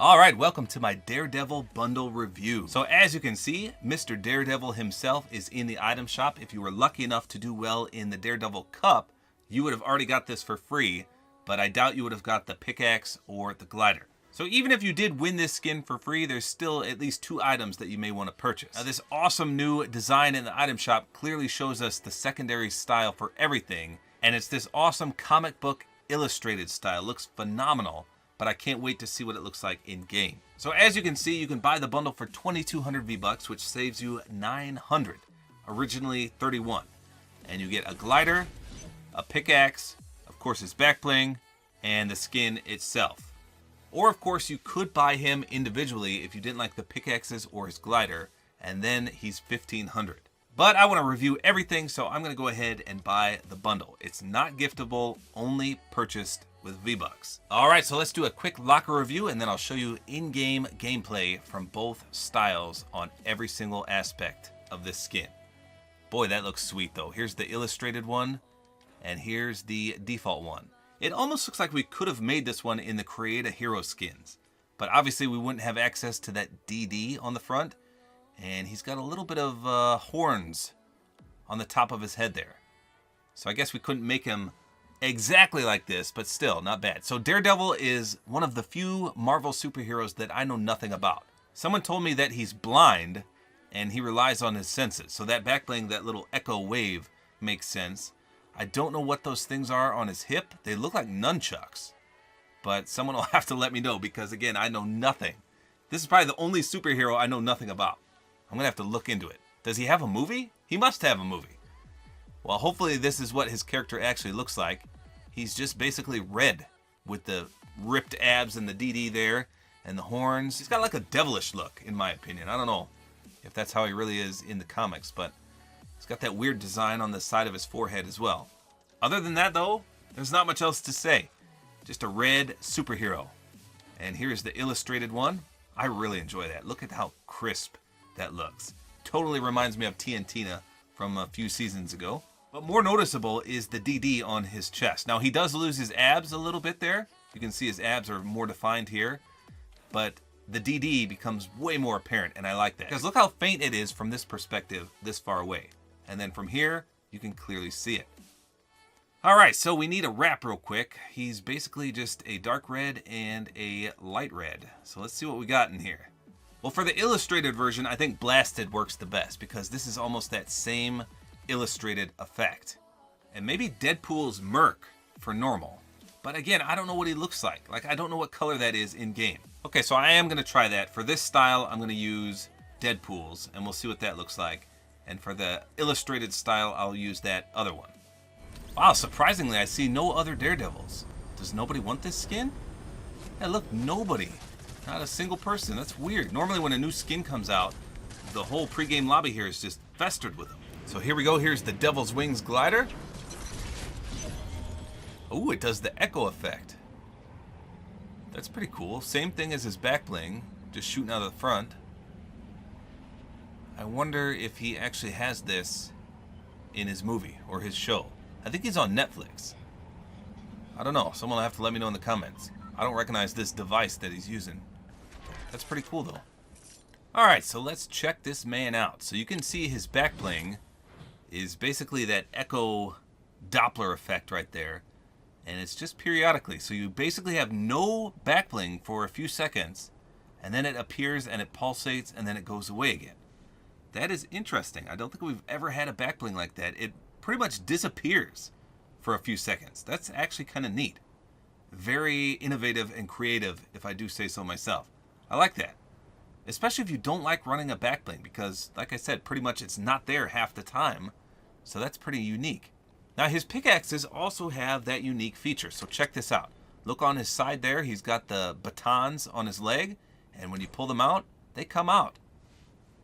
Alright, welcome to my Daredevil bundle review. So as you can see, Mr. Daredevil himself is in the item shop. If you were lucky enough to do well in the Daredevil Cup, you would have already got this for free, but I doubt you would have got the pickaxe or the glider. So even if you did win this skin for free, there's still at least 2 items that you may want to purchase. Now this awesome new design in the item shop clearly shows us the secondary style for everything, and it's this awesome comic book illustrated style. It looks phenomenal, but I can't wait to see what it looks like in game. So as you can see, you can buy the bundle for 2,200 V-Bucks, which saves you 900, originally 31. And you get a glider, a pickaxe, of course his backbling, and the skin itself. Or of course you could buy him individually if you didn't like the pickaxes or his glider, and then he's 1,500. But I want to review everything, so I'm going to go ahead and buy the bundle. It's not giftable, only purchased with V-Bucks. Alright, so let's do a quick locker review, and then I'll show you in-game gameplay from both styles on every single aspect of this skin. Boy, that looks sweet though. Here's the illustrated one, and here's the default one. It almost looks like we could have made this one in the Create a Hero skins, but obviously we wouldn't have access to that DD on the front, and he's got a little bit of horns on the top of his head there. So I guess we couldn't make him exactly like this, but still, not bad. So Daredevil is one of the few Marvel superheroes that I know nothing about. Someone told me that he's blind, and he relies on his senses. So that backbling, that little echo wave, makes sense. I don't know what those things are on his hip. They look like nunchucks. But someone will have to let me know because, again, I know nothing. This is probably the only superhero I know nothing about. I'm going to have to look into it. Does he have a movie? He must have a movie. Well, hopefully this is what his character actually looks like. He's just basically red with the ripped abs and the DD there and the horns. He's got like a devilish look, in my opinion. I don't know if that's how he really is in the comics, but he's got that weird design on the side of his forehead as well. Other than that, though, there's not much else to say. Just a red superhero. And here's the illustrated one. I really enjoy that. Look at how crisp that looks. Totally reminds me of TNTina from a few seasons ago. But more noticeable is the DD on his chest. Now, he does lose his abs a little bit there. You can see his abs are more defined here. But the DD becomes way more apparent, and I like that. Because look how faint it is from this perspective this far away. And then from here, you can clearly see it. Alright, so we need a wrap real quick. He's basically just a dark red and a light red. So let's see what we got in here. Well, for the illustrated version, I think Blasted works the best because this is almost that same illustrated effect. And maybe Deadpool's Merc for normal. But again, I don't know what he looks like. Like, I don't know what color that is in game. Okay, so I am going to try that. For this style, I'm going to use Deadpool's, and we'll see what that looks like. And for the illustrated style, I'll use that other one. Wow, surprisingly, I see no other Daredevils. Does nobody want this skin? Yeah, look, nobody. Not a single person. That's weird. Normally when a new skin comes out, the whole pregame lobby here is just festered with them. So here we go. Here's the Devil's Wings glider. Oh, it does the echo effect. That's pretty cool. Same thing as his backbling, just shooting out of the front. I wonder if he actually has this in his movie or his show. I think he's on Netflix. I don't know. Someone will have to let me know in the comments. I don't recognize this device that he's using. That's pretty cool, though. Alright, so let's check this man out. So you can see his backbling is basically that echo Doppler effect right there. And it's just periodically. So you basically have no backbling for a few seconds, and then it appears and it pulsates and then it goes away again. That is interesting. I don't think we've ever had a backbling like that. It pretty much disappears for a few seconds. That's actually kind of neat. Very innovative and creative, if I do say so myself. I like that. Especially if you don't like running a backbling, because, like I said, pretty much it's not there half the time. So that's pretty unique. Now, his pickaxes also have that unique feature. So check this out. Look on his side there. He's got the batons on his leg. And when you pull them out, they come out.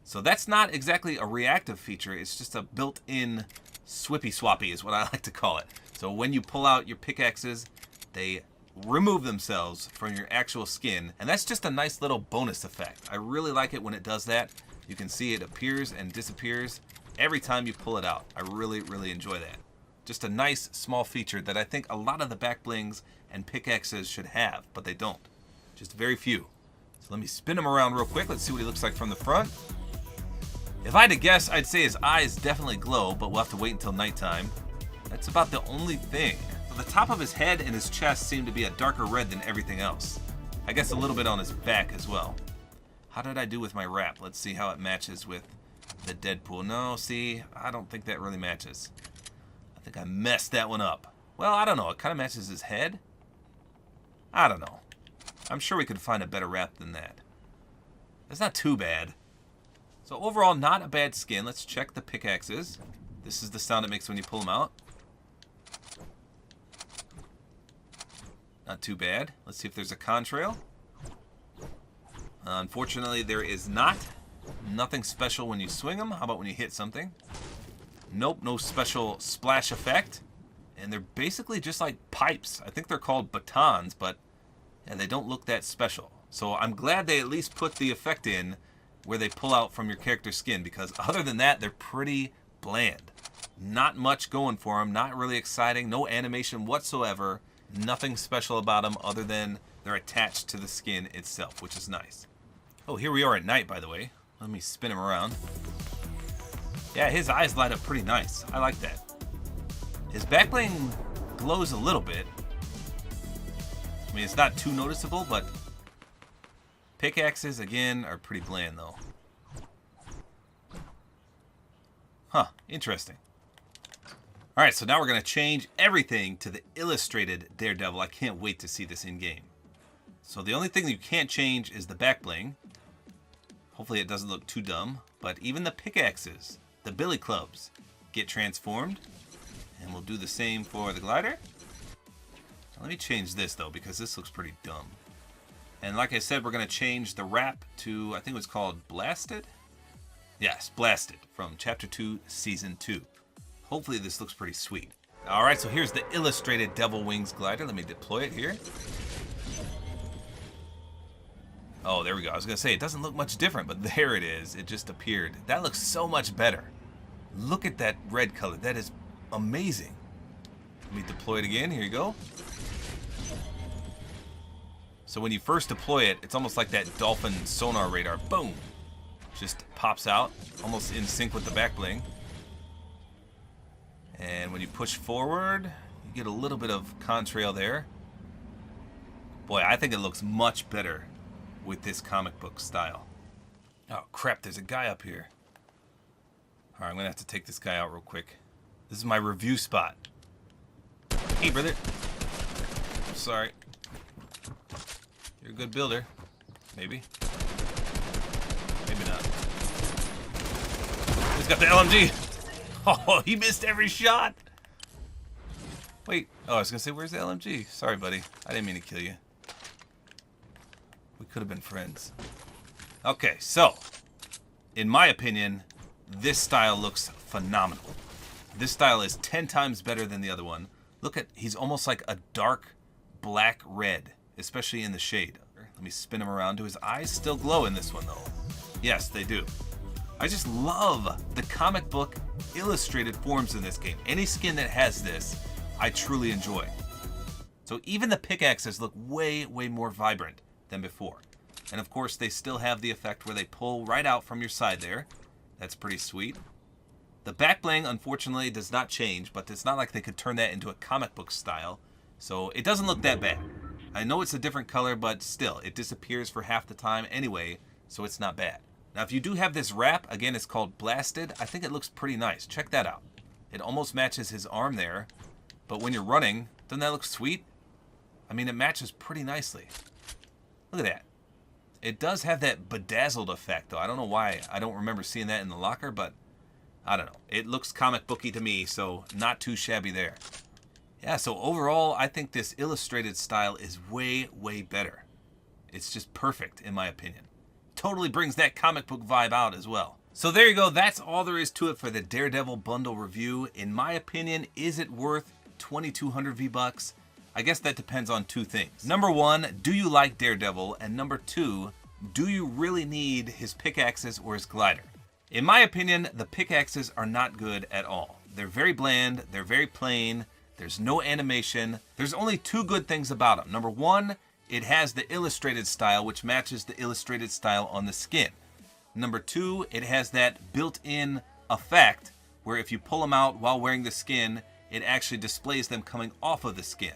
So that's not exactly a reactive feature. It's just a built-in swippy swappy is what I like to call it. So when you pull out your pickaxes, they remove themselves from your actual skin. And that's just a nice little bonus effect. I really like it when it does that. You can see it appears and disappears every time you pull it out. I really, really enjoy that. Just a nice small feature that I think a lot of the backblings and pickaxes should have, but they don't. Just very few. So let me spin him around real quick. Let's see what he looks like from the front. If I had to guess, I'd say his eyes definitely glow, but we'll have to wait until nighttime. That's about the only thing. So the top of his head and his chest seem to be a darker red than everything else. I guess a little bit on his back as well. How did I do with my wrap? Let's see how it matches with the Deadpool. No, see, I don't think that really matches. I think I messed that one up. Well, I don't know. It kind of matches his head. I don't know. I'm sure we could find a better wrap than that. It's not too bad. So overall, not a bad skin. Let's check the pickaxes. This is the sound it makes when you pull them out. Not too bad. Let's see if there's a contrail. Unfortunately, there is not. Nothing special when you swing them. How about when you hit something? Nope, no special splash effect. And they're basically just like pipes. I think they're called batons, but yeah, they don't look that special. So I'm glad they at least put the effect in where they pull out from your character's skin, because other than that, they're pretty bland. Not much going for them, not really exciting, no animation whatsoever, nothing special about them other than they're attached to the skin itself, which is nice. Oh, here we are at night, by the way. Let me spin him around. Yeah, his eyes light up pretty nice. I like that. His backbling glows a little bit. I mean, it's not too noticeable, but pickaxes, again, are pretty bland, though. Huh, interesting. Alright, so now we're going to change everything to the illustrated Daredevil. I can't wait to see this in-game. So the only thing that you can't change is the backbling. Hopefully it doesn't look too dumb. But even the pickaxes, the billy clubs, get transformed. And we'll do the same for the glider. Let me change this, though, because this looks pretty dumb. And like I said, we're going to change the wrap to, I think it was called Blasted? Yes, Blasted, from Chapter 2, Season 2. Hopefully this looks pretty sweet. Alright, so here's the illustrated Devil Wings glider. Let me deploy it here. Oh, there we go. I was going to say, it doesn't look much different, but there it is. It just appeared. That looks so much better. Look at that red color. That is amazing. Let me deploy it again. Here you go. So when you first deploy it, it's almost like that dolphin sonar radar. Boom! Just pops out, almost in sync with the backbling. And when you push forward, you get a little bit of contrail there. Boy, I think it looks much better with this comic book style. Oh crap, there's a guy up here. Alright, I'm gonna have to take this guy out real quick. This is my review spot. Hey, brother. I'm sorry. You're a good builder. Maybe. Maybe not. He's got the LMG. Oh, he missed every shot. Wait. Oh, I was going to say, where's the LMG? Sorry, buddy. I didn't mean to kill you. We could have been friends. Okay, so, in my opinion, this style looks phenomenal. This style is 10 times better than the other one. Look at, he's almost like a dark black red, especially in the shade. Let me spin him around. Do his eyes still glow in this one, though? Yes, they do. I just love the comic book illustrated forms in this game. Any skin that has this, I truly enjoy. So even the pickaxes look way, way more vibrant than before. And of course, they still have the effect where they pull right out from your side there. That's pretty sweet. The backbling, unfortunately, does not change, but it's not like they could turn that into a comic book style. So it doesn't look that bad. I know it's a different color, but still, it disappears for half the time anyway, so it's not bad. Now, if you do have this wrap, again, it's called Blasted. I think it looks pretty nice. Check that out. It almost matches his arm there, but when you're running, doesn't that look sweet? I mean, it matches pretty nicely. Look at that. It does have that bedazzled effect, though. I don't know why I don't remember seeing that in the locker, but I don't know. It looks comic booky to me, so not too shabby there. Yeah, so overall, I think this illustrated style is way, way better. It's just perfect, in my opinion. Totally brings that comic book vibe out as well. So there you go. That's all there is to it for the Daredevil bundle review. In my opinion, is it worth 2,200 V-Bucks? I guess that depends on two things. Number one, do you like Daredevil? And number two, do you really need his pickaxes or his glider? In my opinion, the pickaxes are not good at all. They're very bland. They're very plain. There's no animation. There's only two good things about them. Number one, it has the illustrated style, which matches the illustrated style on the skin. Number 2, it has that built-in effect where if you pull them out while wearing the skin, it actually displays them coming off of the skin.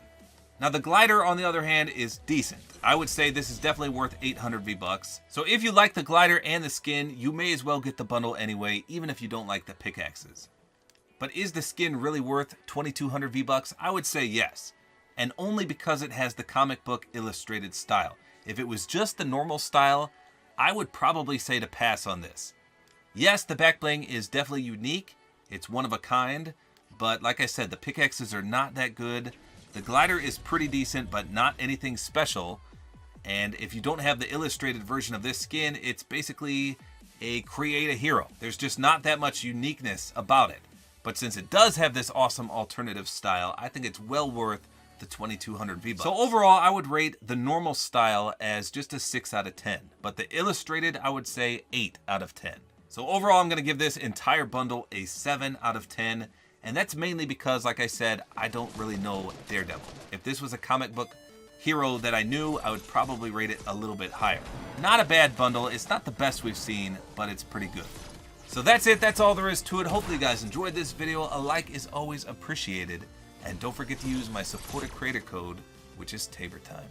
Now the glider, on the other hand, is decent. I would say this is definitely worth 800 V-Bucks. So if you like the glider and the skin, you may as well get the bundle anyway, even if you don't like the pickaxes. But is the skin really worth 2200 V-Bucks? I would say yes. And only because it has the comic book illustrated style. If it was just the normal style, I would probably say to pass on this. Yes, the back bling is definitely unique. It's one of a kind. But like I said, the pickaxes are not that good. The glider is pretty decent, but not anything special. And if you don't have the illustrated version of this skin, it's basically a create a hero. There's just not that much uniqueness about it. But since it does have this awesome alternative style, I think it's well worth the 2200 V-Bucks. So overall, I would rate the normal style as just a 6 out of 10. But the illustrated, I would say 8 out of 10. So overall, I'm going to give this entire bundle a 7 out of 10. And that's mainly because, like I said, I don't really know Daredevil. If this was a comic book hero that I knew, I would probably rate it a little bit higher. Not a bad bundle. It's not the best we've seen, but it's pretty good. So that's it. That's all there is to it. Hopefully you guys enjoyed this video. A like is always appreciated. And don't forget to use my Support-A-Creator Code, which is Tabor time.